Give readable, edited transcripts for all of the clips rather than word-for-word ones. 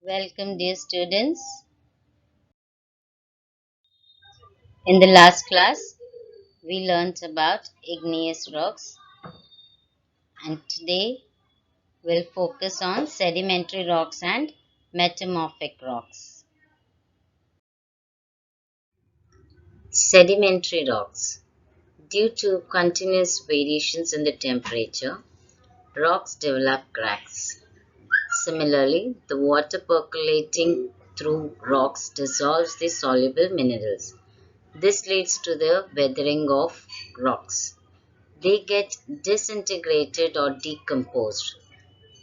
Welcome, dear students. In the last class, we learnt about igneous rocks, and today we'll focus on sedimentary rocks and metamorphic rocks. Sedimentary rocks. Due to continuous variations in the temperature, rocks develop cracks. Similarly, the water percolating through rocks dissolves the soluble minerals. This leads to the weathering of rocks. They get disintegrated or decomposed.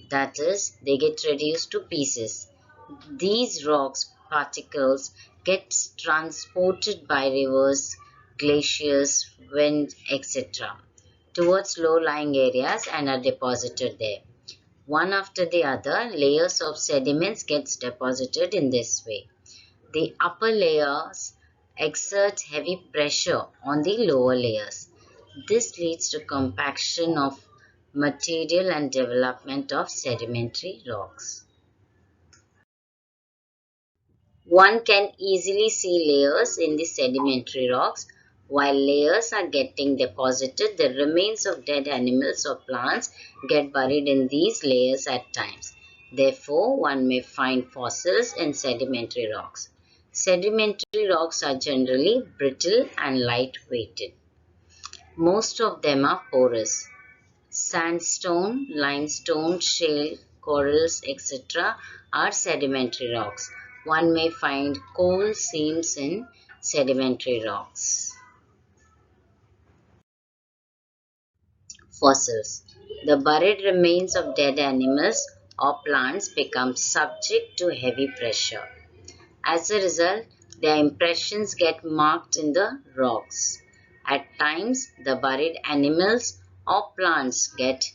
That is, they get reduced to pieces. These rocks particles get transported by rivers, glaciers, wind, etc. towards low-lying areas and are deposited there. One after the other, layers of sediments gets deposited in this way. The upper layers exert heavy pressure on the lower layers. This leads to compaction of material and development of sedimentary rocks. One can easily see layers in the sedimentary rocks. While layers are getting deposited, the remains of dead animals or plants get buried in these layers at times. Therefore, one may find fossils in sedimentary rocks. Sedimentary rocks are generally brittle and light-weighted. Most of them are porous. Sandstone, limestone, shale, corals, etc. are sedimentary rocks. One may find coal seams in sedimentary rocks. Fossils. The buried remains of dead animals or plants become subject to heavy pressure. As a result, their impressions get marked in the rocks. At times, the buried animals or plants get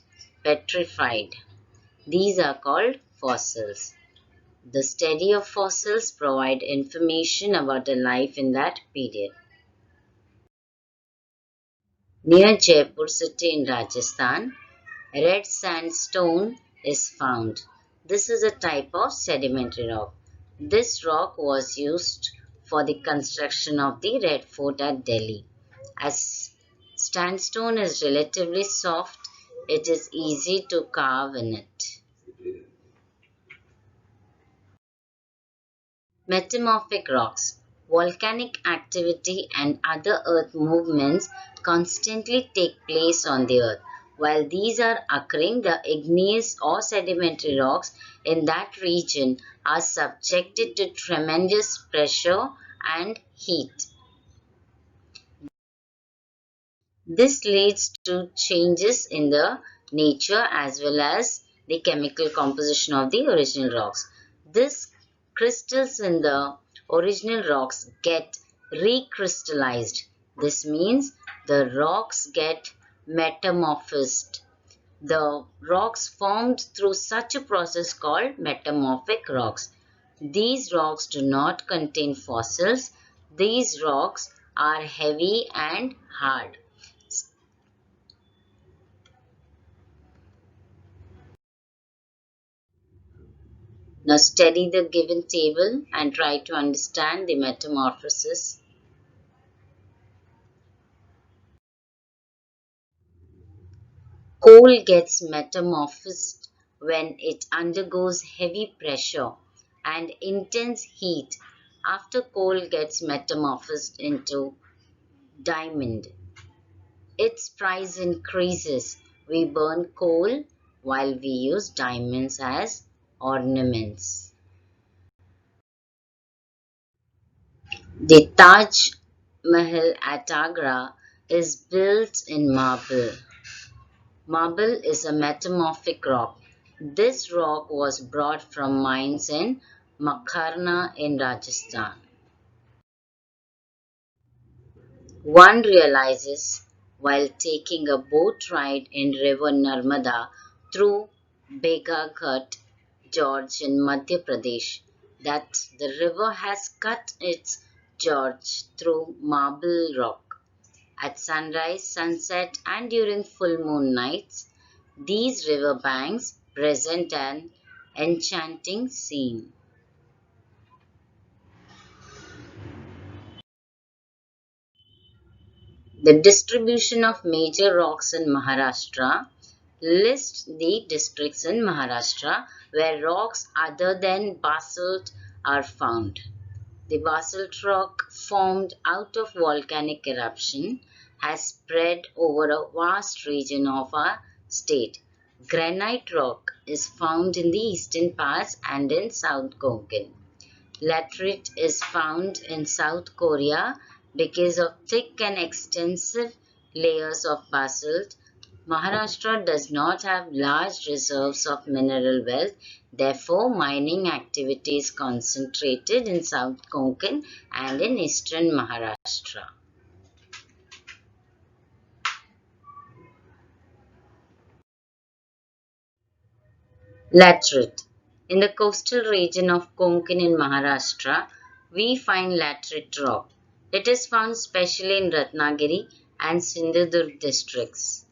petrified. These are called fossils. The study of fossils provide information about the life in that period. Near Jaipur city in Rajasthan, red sandstone is found. This is a type of sedimentary rock. This rock was used for the construction of the Red Fort at Delhi. As sandstone is relatively soft, it is easy to carve in it. Metamorphic rocks. Volcanic activity and other earth movements constantly take place on the earth. While these are occurring, the igneous or sedimentary rocks in that region are subjected to tremendous pressure and heat. This leads to changes in the nature as well as the chemical composition of the original rocks. These crystals in the original rocks get recrystallized. This means the rocks get metamorphosed. The rocks formed through such a process called metamorphic rocks. These rocks do not contain fossils. These rocks are heavy and hard. Now study the given table and try to understand the metamorphosis. Coal gets metamorphosed when it undergoes heavy pressure and intense heat. After coal gets metamorphosed into diamond, its price increases. We burn coal while we use diamonds as ornaments. The Taj Mahal at Agra is built in marble. Marble is a metamorphic rock. This rock was brought from mines in Makharna in Rajasthan. One realizes while taking a boat ride in river Narmada through Begaghat Gorge in Madhya Pradesh that the river has cut its gorge through marble rock. At sunrise, sunset, and during full moon nights, these river banks present an enchanting scene. The distribution of major rocks in Maharashtra lists the districts in Maharashtra where rocks other than basalt are found. The basalt rock formed out of volcanic eruption has spread over a vast region of our state. Granite rock is found in the eastern parts and in South Konkan. Laterite is found in South Korea because of thick and extensive layers of basalt. Maharashtra does not have large reserves of mineral wealth, therefore, mining activity is concentrated in South Konkan and in eastern Maharashtra. Laterite. In the coastal region of Konkan in Maharashtra, we find laterite rock. It is found especially in Ratnagiri and Sindhudurg districts.